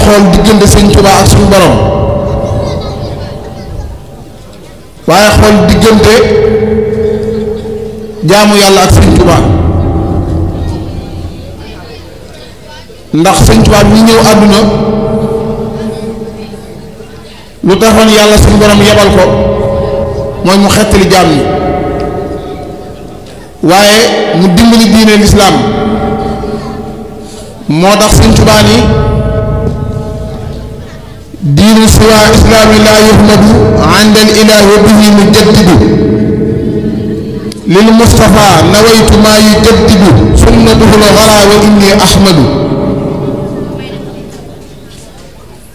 xool diggante sëñ Tuubaa ak suñu borom waaye xool diggante jaamu yàlla ak sëñ Tuubaa ndax sëñ Tuubaa mi ñëw àdduna lu taxoon yàlla suñu borom yebal ko mooy mu xettali jaam yi waaye mu dimbali diine lislaam moo tax sëñ Tuubaa ni diinu siwa islaami laa yuhmadu inda al ilaahi wa bihi mujaddidu lil Mustafa nawaytu maa yujaddidu sunnatuhul gharaa wa inni ahmadu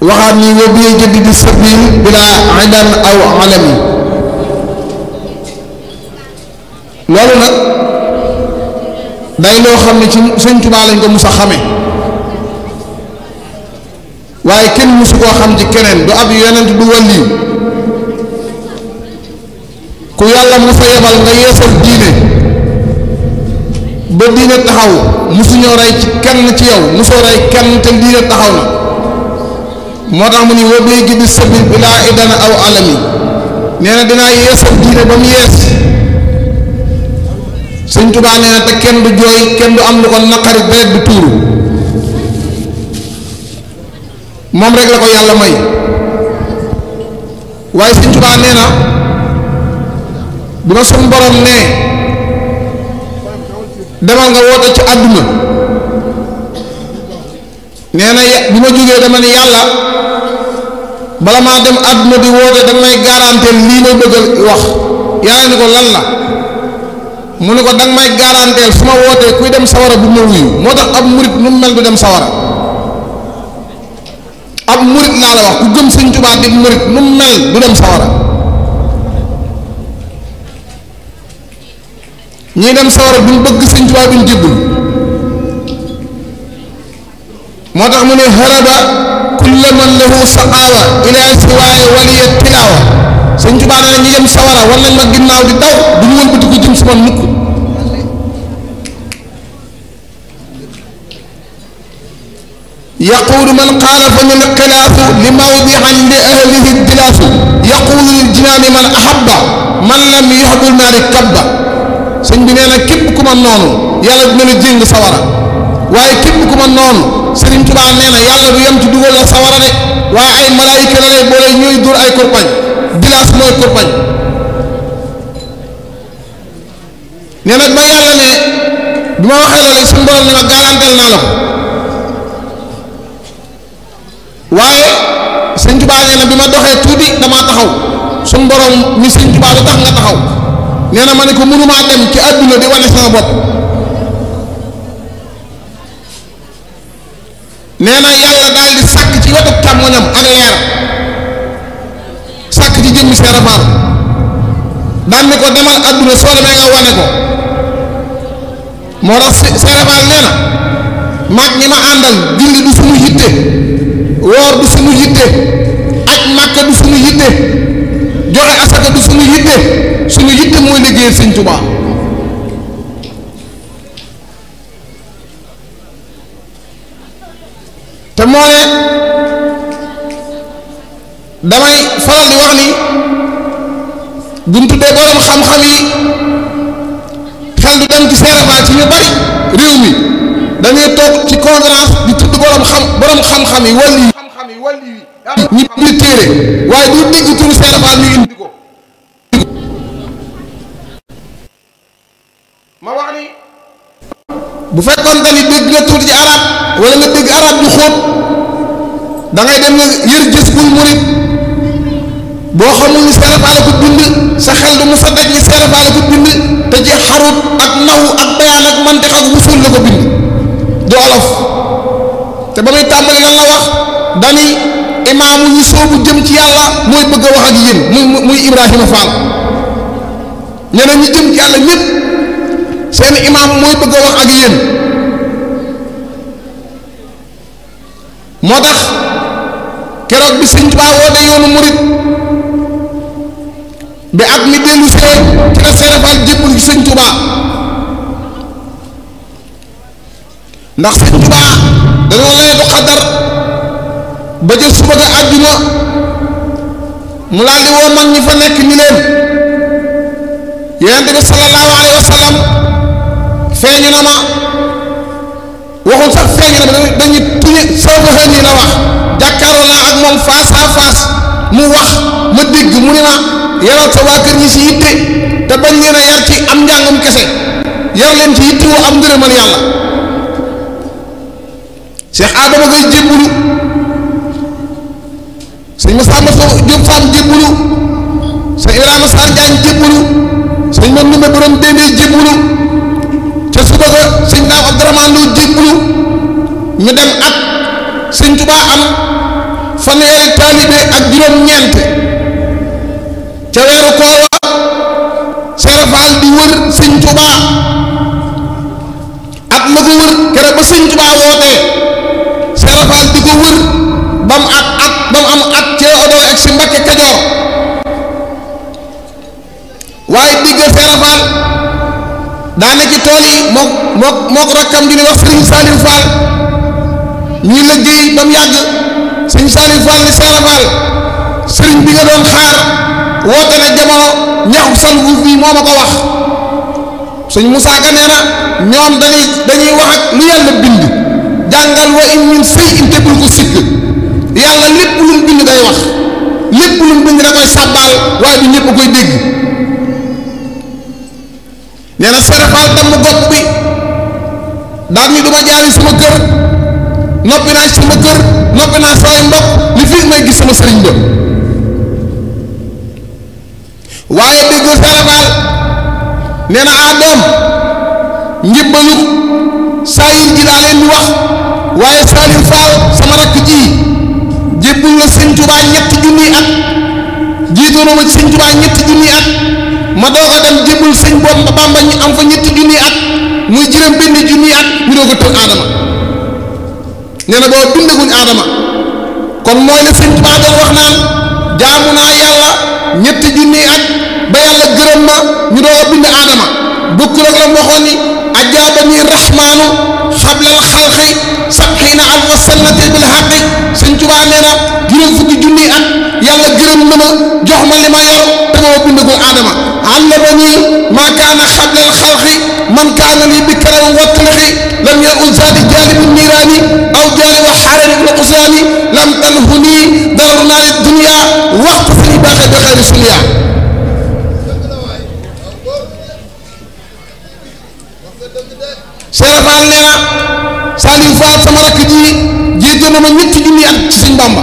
waxaat ni wa bihi jaddidu sabil bilaa idan aw alami loolu nag day loo xam ne ci sëñ Tuubaa lañ ko mus a xame waaye kenn musu koo xam ci keneen du ab yonent du wàlliyu ku yàlla musa yebal nga yeesal diine ba diine taxaw musuñoo rey ci kenn ci yow musoo rey kenn te diine taxaw na moo tax mu ni wa bii gi di sabil bilaa idana aw alami nee na dinaa yeesal diine ba mu yees sëñ Tuubaa nee na te kenn du jooy kenn du am lu ko naqari deret du tuuru moom rek la ko yàlla may waaye sëñ Tuubaa nee na bi ma suñ borom nee demal nga woote ci àdduna nee na bi ma jógee dama ne yàlla bala maa dem àdduna di woote danga may garanteel lii may bëgg a wax yàlla ni ko lan la mu ne ko danga may garanteel su ma wootee kuy dem sawara bu ma wuyu moo tax ab murit nu mu mel du dem sawara ab murit laa la wax ku gëm sëñ Tuubaa di murit nu mu mel du dem sawara ñii dem sawara duñ bëgg sëñ Tuubaa duñ jébbul moo tax mu ne haraba kulla man lahu saqaawa ila siwaaya waliya tilaawa sëñ Tuubaa nee na ñi dem sawara war nañ ma ginnaaw di daw duñu wëlbati ko jëm si man mukk yaquulu man xaalafani lxilaafu li mawdihan li ahlihi dilaasu yaquulu lil jinaani man ahabba man lam yuhbul naari kabba sëñ bi nee na képp ku ma noonu yàlla dina la jéng sawara waaye képp ku ma noonu Sëriñ Tuubaa nee na yàlla du yem ci dugal la sawara de waaye ay malaayika la lay boole ñooy dóor ay kurpañ dilaas mooy kurpañ nee na ba yàlla ne bi ma waxee loolu suñu borom ne ma garanteel naa la ko waaye sëñ Tuubaa nee na bi ma doxee tuuti damaa taxaw suñu borom ni sëñ Tuubaa lu tax nga taxaw nee na ma ne ko mënumaa dem ci àdduna di wane sama bopp nee na yàlla daal di sàkk ci wetu càmmoñam ak leer sàkk ci jëmmi Seera Faal daan ni ko demal àdduna soo demee nga wane ko moo tax Seera Faal nee na mag ñi ma àndal julli du suñu yitte woor du suñu yitte aj màkka du suñu yitte joxe asaka du suñu yitte mooy liggéeyal sëñ Tuubaa te moo ne damay faral di wax ni buñ tuddee borom xam-xam yi xel du dem ci Seera Faal ci ñu bari réew mi dañuy toog ci conférence di tudd borom xam-xam yi wàllu yi ñi bind téere waaye du dégg turu Seera Faal ñu indi ko ma wax ni bu fekkoon ni dégg nga tuuti ci arab wala nga dégg arab ju xóot da ngay dem nga yër gis bul murit boo xamul ni Seera Faal ko bind sa xel du mu sa daj ni Seera Faal ko bind te ci xarut ak naw ak bayaan ak mantiq ak wusul la ko bind du olof te ba muy tàmbali lan la wax dani imaamu ñu soobu jëm ci yàlla mooy bëgg a wax ak yéen muy Ibrahima Fall ñeneen ñi jëm ci yàlla ñëpp seen imaam mooy bëgg a wax ak yéen moo tax keroog bi sëñ Tuubaa woote yoonu murit bi at mi dellu see ci la Seera Faal jébbal ci sëñ Tuubaa ndax sëñ Tuubaa dañoo laytu xadar ba jël suba ga àjjuma mu laal di woo mag ñi fa nekk ni leen yonent bi sallallahu alayhi wa sallam feeñu na ma waxul sax feeñu na ma dañu tuñe soofa xën yi la wax jàkkaaroo naa ak moom face à face mu wax ma dégg mu ne ma yaral sa waa kër ñi si yitte te bañ leen a yar ci am njàngum kese yar leen ci yitte woo am ngërëmal yàlla Cheikh Adama Gaye jébbulu sëñ Massamba Diop Sam jébbulu sëñ Ibrahima Sarr Diagne jébbulu sëñ man nume borom déndee jébbulu ca suba ga sëñ Daaw Abdourahmane Lo jébbulu ñu dem at sëñ Tuubaa am fanweeri taalibe ak juróom-ñeent ca weeru koor wa Seera Faal di wër sëñ Tuubaa at la ko wër keroog ba sëñ Tuubaa wootee Seera Faal di ko wër ba mu am at ci odoo ak si Mbakke Kajoor waaye digg Seera Faal daa ne ci tool yi mook rakkam di wax Sëriñ Saliou Fall ñuy liggéey ba mu yàgg Sëriñ Saliou Fall ni Seera Faal sëriñ bi nga doon xaar woote na jamono ñaxu sal wuuf bi moo ma ko wax sëñ Moussa Ka nee na ñoom dañuy wax ak lu yàlla bind jàngal wa in min shay'in te bul ko sikk yàlla lépp lu mu bind day wax lépp lu mu bind da koy sàbbaal waaye du ñëpp koy dégg nee na Seera Faal damm gopp bi daal ni duma jaari sama kër noppi naa sama kër noppi naa samay mbokk li fii may gis sama sëriñ ba waaye dégg Seera Faal nee na doom njëbbalu saayir ji daa leen di wax waaye Saliou Fall sama rakk ji jébbul la sëñ Tuubaa ñetti junniy at jiitoo na ma sëñ Tuubaa ñetti junniy at ma doog a dem jébbul sëñ Bamba ñu am fa ñetti junniy at muy juróom benn junniy at ñu doog a tël aadama nee na boo bindaguñ aadama kon mooy la sëñ Tuubaa doon wax naan jaamu naa yàlla ñetti junniy at ba yàlla gërëm ma ñu doog a bind aadama bokkul ak la mu waxoon ni ajaabani rahmaanu xablal xalqi sabxiina alfa sannati bil xaqi sëñ Tuubaa nee na juróom fukki junniy at yàlla gërëm na ma jox ma li ma yor te moo bindagul aadama allamani maa kaana xablal xalqi man kaana lii bi karam wattalaxi lam yakun zaadi jaalibi niiraani aw jaali wa xaarani bil qusaani lam talhuni darar naari dunya waxtu fi baaxee bi xayri sunya Seera Faal nee na Saliou Fall sama rakk ji jiite na ma ñetti junni at ci Sëñ Bamba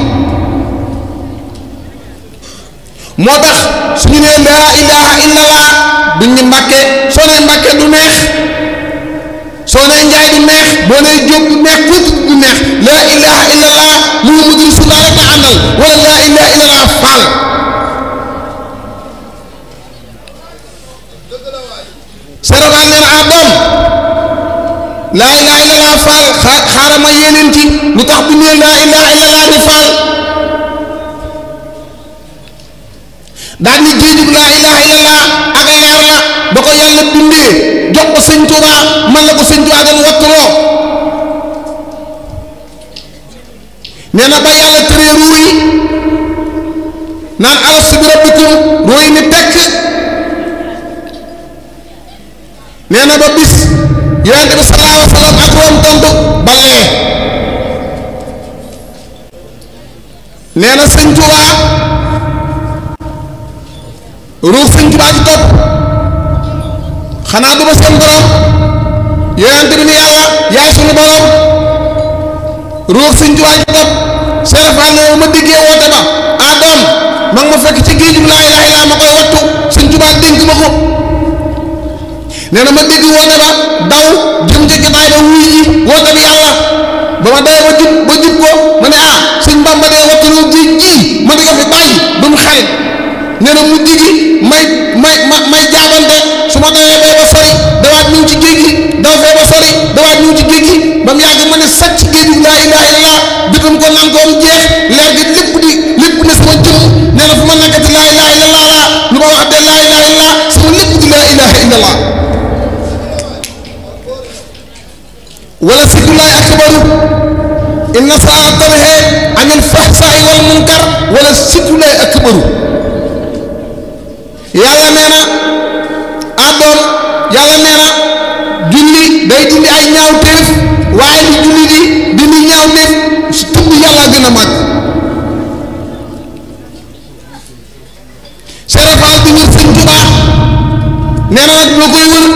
moo tax suñu nee laa ilaha illallah duñ ñu Mbàkke soo nee Mbàkke du neex soo nee Njaay du neex boo nee Jóob du neex Fuuta du neex laa ilaha illallah Muhammadu Rasulullah rek la àndal wala laa ilaha illallah Fall Seera Faal nee na doom laa ilaha illallah Fall xaaral ma yéeneen ci lu tax bu nee laa ilaha illallah di Fall daal ni géejug laa ilaha illallah ak leer la ba ko yàlla bindee jox ko sëñ Tuubaa man la ko sëñ Tuubaa doon wattuloo nee na ba yàlla tëree ruu yi naan alastu bi rabbikum ruu yi ni tekk nee na ba bis yonent bi sallallahu alayhi wa sallam ak room tontu ba lee nee na sëñ Tuubaa ruux sëñ Tuubaa ci topp xanaa duma seen borom yonent bi ni yàlla yaay sunu borom ruux sëñ Tuubaa ci topp Seera Faal ne ma diggee woote ba doom ma nga ma fekk ci géejum laa ilaaha illa ma koy wattu sëñ Tuubaa dénk ma ko nee na ma dégg woote ba daw jëm ca jotaay ba wuy ji woote bi yàlla ba ma dee ba jub ko ma ne sëñ Bamba dee wattuloo géej gii ma di ko fi bàyyi ba mu xarit nee na mujj gi may jaabante su ma dawee bee ba sori dawaat ñu ci géej gi daw fee ba sori dawaat ñu ci géej gi ba mu yàgg ma ne sàcc ci géej gi laa ilaha illallah bitum ko naan ko am jeex leer gi lépp ne sama jëm nee na fu ma nekkati laa ilaha illallah laa lu ma wax de laa ilaha illallah sama lépp di laa ilaha illallah wala sikrullahi akbaru inna saa tanha anil fahsaa'i bëru yàlla nee na àddoom yàlla nee na julli day dindi ay ñaawteef waaye li julli di dindi ñaawteef su tudd yàlla gën a màgg serafal di wër sëñ Tuubaa nee na nag ñoo koy wër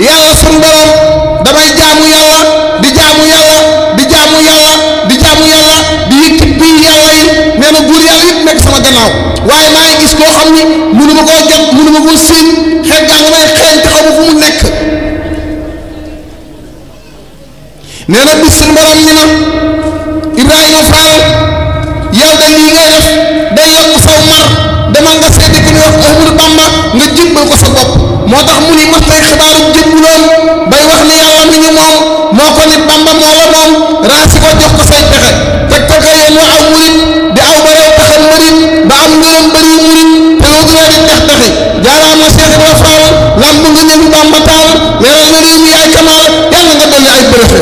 yàlla sun borom damay jaamu yàlla di jaamu yàlla di jaamu yàlla di jaamu yàlla di yëkkit bii yàlla yi nee na buur yàlla yëpp nekk sama gannaaw waaye maa ngi gis koo xam ni mënu ma koo jot mënu ma koo siin xeet gaa nga may xeeñ te xamu fu mu nekk nee na bis suñu borom ni na Ibrahima Fall yow de lii ngay def day yokk saw mar demal nga seeti ku ñuy wax Ahmadu Bamba nga jébbal ko sa bopp moo tax mu ni mas tay xibaaru jébbuloon bay wax ni yàlla mi ñu moom moo ko ni Bamba moo la moom raasi ko jox ko say pexe teg ko ka yoon wa aw murit di aw ba rew taxam murit ba am ngërëm bëri murit te loo gën a di tex texi jaaraama Cheikh Ibra Fall lamb nga ñëw Bamba taal leeral nga réew mi yaay kamaal yàlla nga dolli ay bërëfe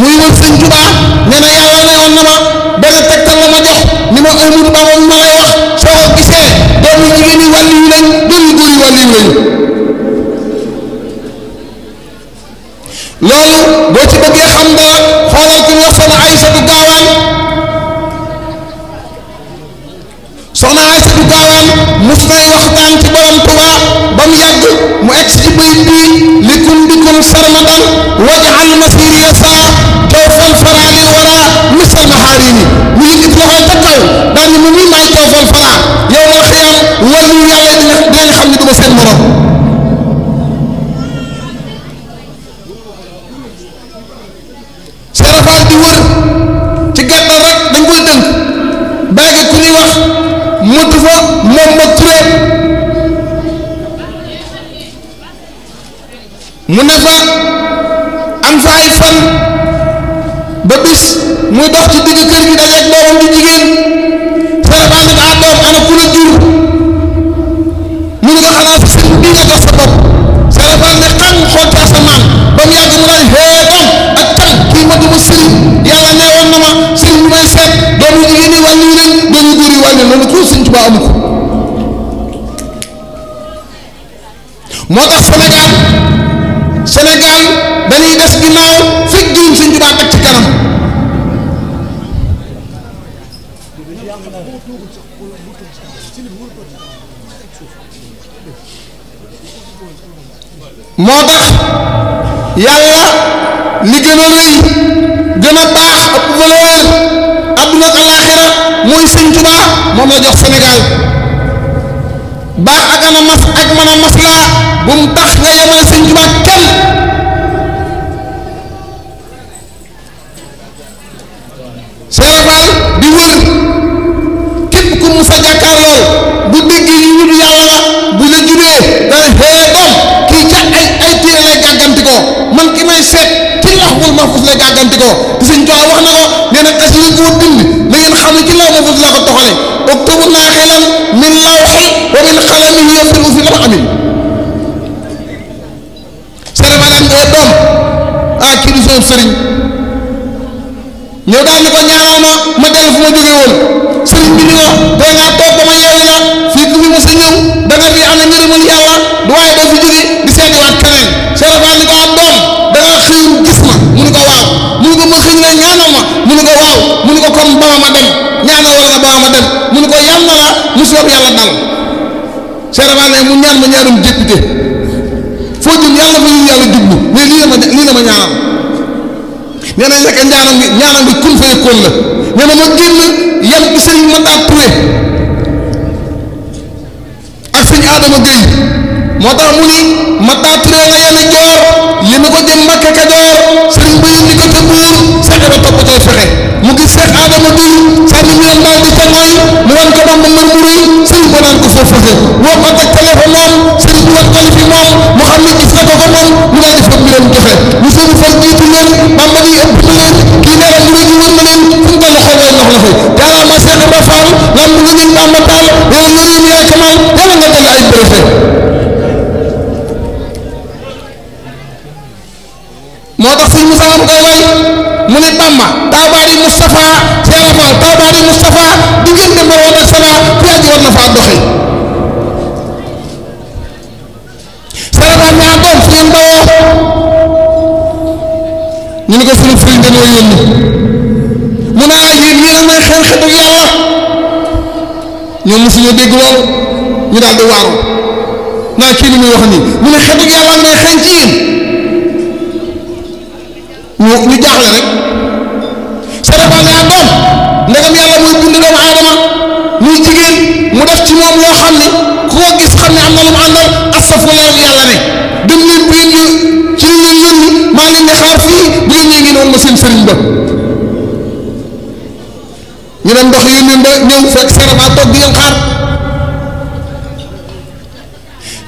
muy wër sëñ Tuubaa nee na yàlla ne woon na ma benn tegtal la ma jox ni ma Ahmadu Bamba ma lay wax soo ko gisee doomu jigéen yi wàllu yu lañ doomu góor yi wàllu yu lañ loolu boo ci bëggee xam dara xoolal ku ñu wax soxna Aysatu Gaawaan soxna Aysatu Gaawaan mus nay waxtaan ci borom Tuubaa ba mu yàgg mu egg ci bayit bii likum bikum sarmadan waj'al masiriya saa tawfal fara lil wara misal maharini mu yëkkati loxo ca kaw daal ni mu muy may tawfal fara yow nga xiyam wàllu yàlla dinañ xam ni du ma seen morom serafal di wër ci gàttal rek dañ koy tënk bàyyi ku ñuy wax motu fa moom ma turé mu ne fa am fa ay fan ba bis muy dox ci digg kër gi dajeeg doomam di jigéen serafal ni ko doom ana ku la jur mu ne ko xanaa si sëñ bii nga jox sa bopp serafal ne xam xool ci asamaan ba mu yàgg mu naan hee doom ak can kii ma duma sëriñ yàlla nee woon na ma sëriñ bi may seet doomu jigéen yi wàllu leen doomu góor yi wàllu loolu ko sëñ Tuubaa amu ko moo tax Sénégal dañuy des ginnaaw fekk juum sëñ Tuubaa teg ci kanam moo tax yàlla li gën a rëy gën a baax ëpp valeur adduna ak alaaxira mooy sëñ Tuubaa moom la jox Sénégal baax ak ana mas ak mën a maslaa bu mu tax nga yemale sëñ Tuubaa kenn serafal di wër képp ku mu sa jàkkaar lool bu déggee ñu wutu yàlla la bu la juree dana xee doom kii ca ay téere lay gàggantikoo man ki may seet ci lawhul mahfuus lay gàggantikoo te sëñ Tuubaa wax na ko nee na xas yi ko bind na ngeen xam ne ci lawhul mahfuus la ko toxale oktubu naaxilan min lawhi wa min xalamihi yafsiru fi lam amin serafal am nga doom kii du soob sëriñ ñëw daal ni ko ñaanal ma dellu fu ma jógee woon sëriñ bi ni ko tey ngaa toog ba ma yeewi la fii ku fi mos a ñëw da nga fi amee ngërëmal yàlla du waaye doo fi jóge di seetiwaat keneen serafal ni ko am doom da nga xëy gis ma mu ni ko waaw mu ni ko ma xëy na ñaanal ma mu ni ko waaw mu ni ko comme ba ma dem ñaanal wala nga ba ma dem mu ni ko yal na la mu soob yàlla dal serafal ne mu ñaan ma ñaanum député foo jëm yàlla fa ñu yàlla jublu mais lii la ma ñaanal nee na nekk ñaanam bi kun fa yëkkoon la nee na ma génn yem ci sëriñ Matar Touré ak sëñ Adama Gueye moo tax mu ni Matar Touré nga yenn joor li ma ko jëm Mbàkke Kajoor sëriñ ba yónni ko ca Buur fexe ba topp tey fexe mu gis Seex Adama Gueye sànni ñu leen daal di ca ngoy mu wan ko doom ba mër mu rëy sëriñ ba naan ko foofu fexe woo ko teg téléphone moom sëriñ bi wan ko li fi moom mu xam ne gis na ko moom mu daal di foog mi leen joxe ñu sëriñ fa jiitu leen Bamba ni ëpp na leen kii nee na mu ne ñu wër na leen fu mu toll xool way ndox la fay jaaraama Seex Ibra Faal lamb nga ñun Bamba taal yow nga réew yaay kamal yàlla nga dal ay préfet moo tax sëñ Moussa am koy way mu ne Bamba taw baa di Moustapha Cheikh Fall taw baa di Moustapha diggante Marwa ak Safa ku aji war na faa doxe Serapal ne doom fu ngeen bawoo ñu ne ko sunu sëriñ dañoo yónni mu ne yéen a may xel xetu yàlla ñoom mosuñoo dégg lool ñu daal di waaru naa kii li muy wax nii mu ne xetu yàlla ngay xeeñ ci yéen ñu jaaxle rek Serapal ne doom ndegam yàlla mooy bind doomu aadama muy jigéen mu def ci moom loo xam ne ku ko gis xam ne am na lu mu àndal astafurlah yàlla ne dem leen bu ngeen ci li leen yónni maa leen di xaar fii bu ngeen ñëwee ngeen woon ma seen sëriñ ba ñu dem dox yónni ba ñëw fekk Serapal toog di leen xaar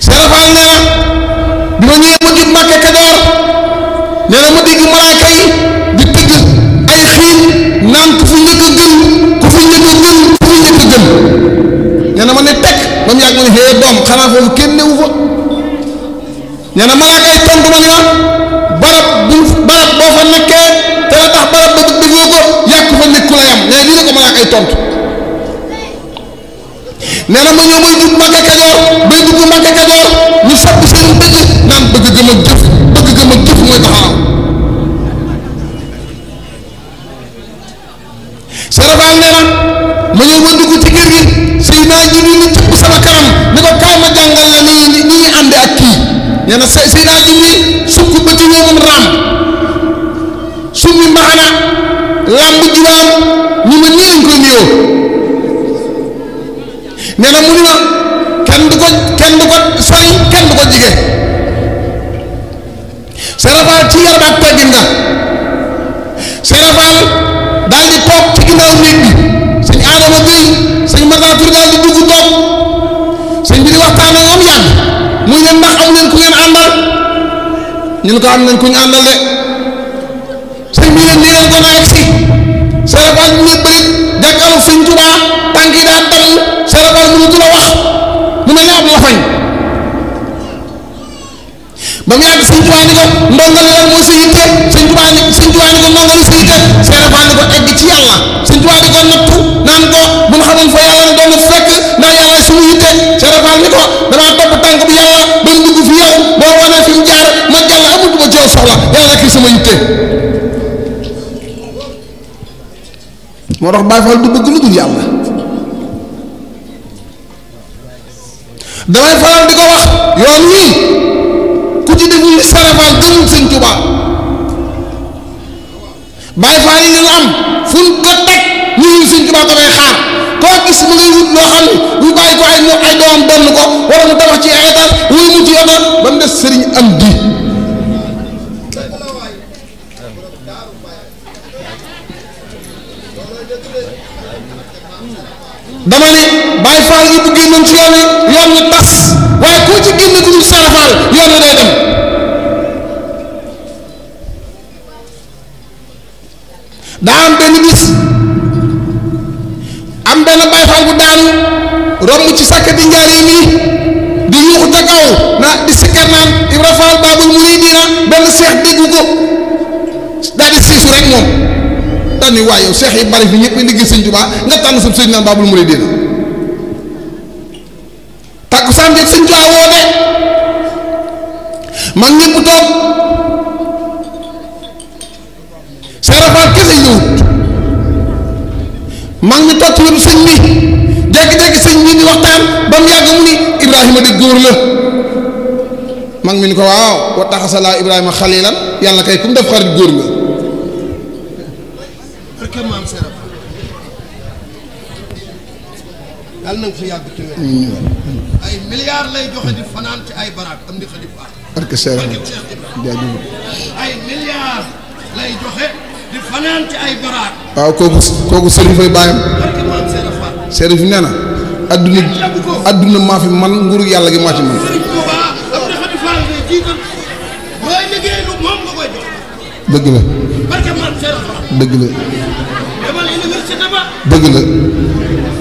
Serapal nee na bi ma ñëwee ma jub Mbàkke Kajoor nee na ma dégg malaaka yi di tëgg ay xiin naan ku fi njëkk a gën ku fi njëkk a gën ku fi njëkk a gën nee na ma ne teg ba mu yàgg ma ne hee doom xanaa foofu kenn newu fa nee na malaaka yi tontu ma ne ma barab boo fa nekkee te la tax barab ba déggoo ko yàq fa nekk ku la yam nee lii la ko malaaka yi tontu nee na ma ñëw may dugg Mbàkke Kajoor bay dugg Mbàkke Kajoor ñu sapp seen dëgg naan bëgg gëm ak jëf mooy taxaw Serapal nee na ma ñëw ba dugg ci kër gi Seydina Jibril ni cëpp sama kanam ni ko kaay ma jàngal la ni ñuy ànde ak kii nee na Seydina Jibril sukk ba ci ñoomam raam summi mbaxana làmb jubaam ñu ma nii lañ koy nuyoo nee na mu ni ma kenn du ko sori kenn du ko jige Serapal ci yar ak teggin nga Serapal daal di toog ci ginnaaw néeg bi sëñ Adama Gueye sëñ Matar Touré daal di dugg toog sëñ bi di waxtaan ak moom yàgg muy ne ndax am leen ku ngeen àndal ñun ko am nañ ku ñu àndal de sëñ bi ne nii leen ko naa egsi Serapal ñu ne bëri jàkkaarloog sëñ Tuubaa tànk yi daan damm Serapal mënutu la wax mu mel ne ab lafañ ba mu yàgg sëñ Tuubaa ni ko ndongali lan mooy sa yitte sëñ Tuubaa ni ko ndongali sa yitte Serapal ni ko egg ci yàlla sëñ Tuubaa di ko nattu naan ko bu ñu xamoon fa yàlla ne doon na fekk ndax yàlla suñu yitte Serapal ni ko damaa topp tànk bi yàlla ba mu dugg fi yow boo wanee fi mu jaar ma jàll amatuma ci yow soxla yàlla rek sama yitte moo tax Baay Faal du bëgg lu dul yàlla damay faral di ko wax yoon wii ku ci deful ni Serapal gëmul sëñ Tuubaa Baay Faal yi ñu am fu ñu ko teg ñu ngi sëñ Tuubaa ko may xaar koo gis mu ngay wut loo xam ne ñu bàyyi ko ay doomam donn ko wala mu tabax ci ay étage wala mu ci yoon ba mu des sëriñ am di dama ne Baay Faal yi bu génnoon ci yoon wi tas waaye koo ci génne ku dul Serapal yoon wi day dem daa am benn bis am benn Baay Faal bu daanu romb ci sàkkati njaareem yi di yuuxu ca kaw di sikkar naan Ibra Faal Baabul Muriidiina benn seex déggu ko daal di siisu rek moom daal ni waaye yow seex yi bari fi ñëpp liggéey sëñ Tuubaa nga tànn sa sëñ naan Baabul Muriidiina takkusaan jëg sëñ Tuubaa woote mag ñëpp toog Serapal kese ñëwut mag ñi toog ci wetu sëñ bi jékki-jékki sëñ bi di waxtaan ba mu yàgg mu ni Ibrahima de góor la mag mi ni ko waaw wa taxasalaa Ibrahima xalilan yàlla kay ku mu def xarit góor nga barke maam Serapal yàlla na nga fi yàgg te ay milliards lay joxe di fanaan ci ay baraak am di xadi faat barke Serapal jaajëf ay milliards lay joxe di fanaan ci ay baraak waaw kooku sëriñ fay bàyyam barke maam Serapal sëriñ fi nee na adduna maa fi man nguuru yàlla gi maa ci man Sëriñ Tuubaa am di xadi faat ngay jiital booy liggéey lu moom nga koy jox dëgg la barke maam Serapal dëgg la demal université ba dëgg la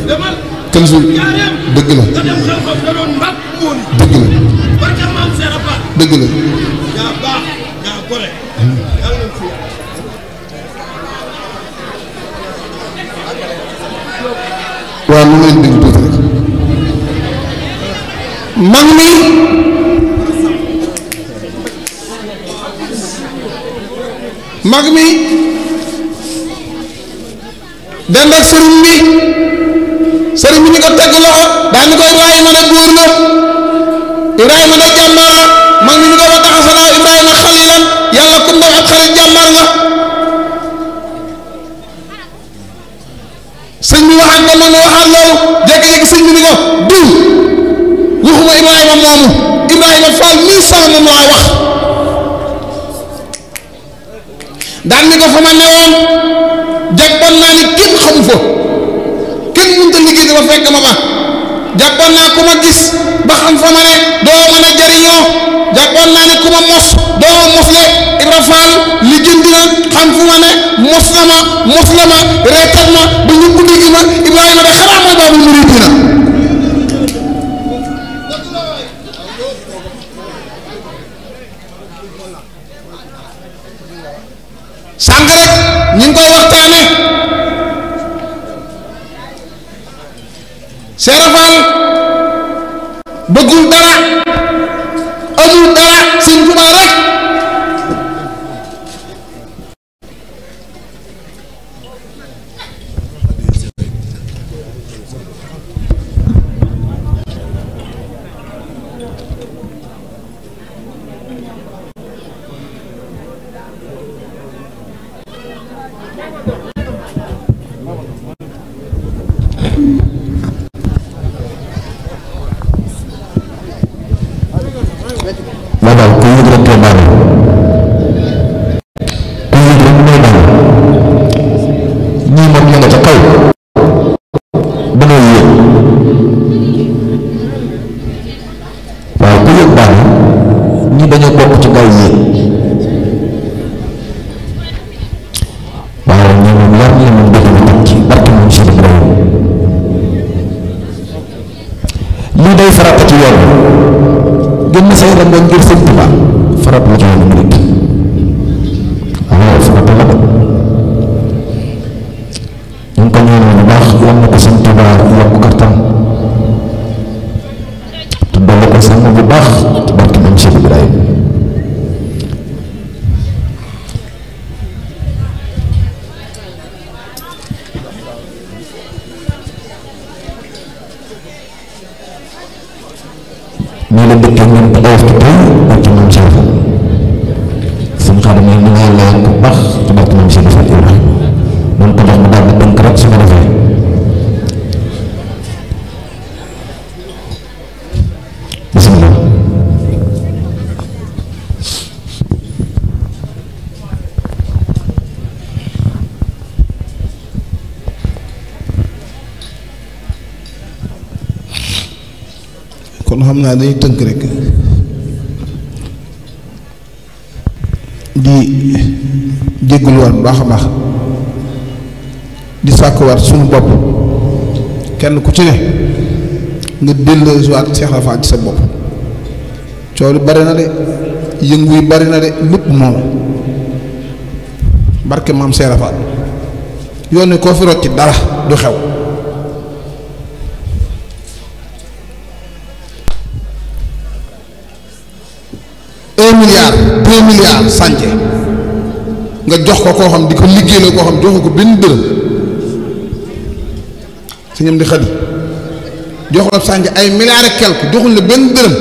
demal Kanzu Njaareem dëgg la nga dem xam-xam da doon mbàkk moon dëgg la barke maam Serapal dëgg la yaa baax yaa gore yàlla na fi yàlla ngeen déglu tuuti rek mag mi dend ak sëriñ bi ni ko teg loxo daal ni ko Ibrahima de góor la Ibrahima de jàmbaar la mag mi ni ko wa taxasanaa Ibrahima xalilan yàlla kum def ab xarit jàmbaar nga sëñ bi waxaat ko man waxaat loolu jékki-jékki sëñ bi ni ko diw waxuma Ibrahima moomu Ibrahima Fall mii sama moom laa wax daan ni ko fa ma newoon jàppoon naa ni kenn xamu fa kenn mënut a liggéey dafa fekk ma fa jàppoon naa ku ma gis ba xam fa ma ne doo mën a jariñoo jàppoon naa ni ku ma mos doo ma mosle Ibra Fall li jënd na xam fu ma ne mos la ma reetal ma ba ñu guddi gi ma Ibrahima de xanaa mooy baabu muridina sànq rek ñu ngi koy waxtaane Seera Fall bëggul dara amul dara Sëñ Tuubaa rek kon xam naa dañuy tënk rek di jégguluwaat bu baax a baax di sàkkuwaat suñu bopp kenn ku ci ne nga delluwaat Seex Ibra Faal ci sa bopp coow li bari na de yëngu yi bari na de lépp moom barke maam Seex Ibra Faal yoon wi koo fi rocc ci dara du xew $1 sànce nga jox ko koo xam di ko liggéey la koo xam joxu ko benn dërëm su ñam di xadi jox la sànce ay milliards et quelque joxuñ la benn dërëm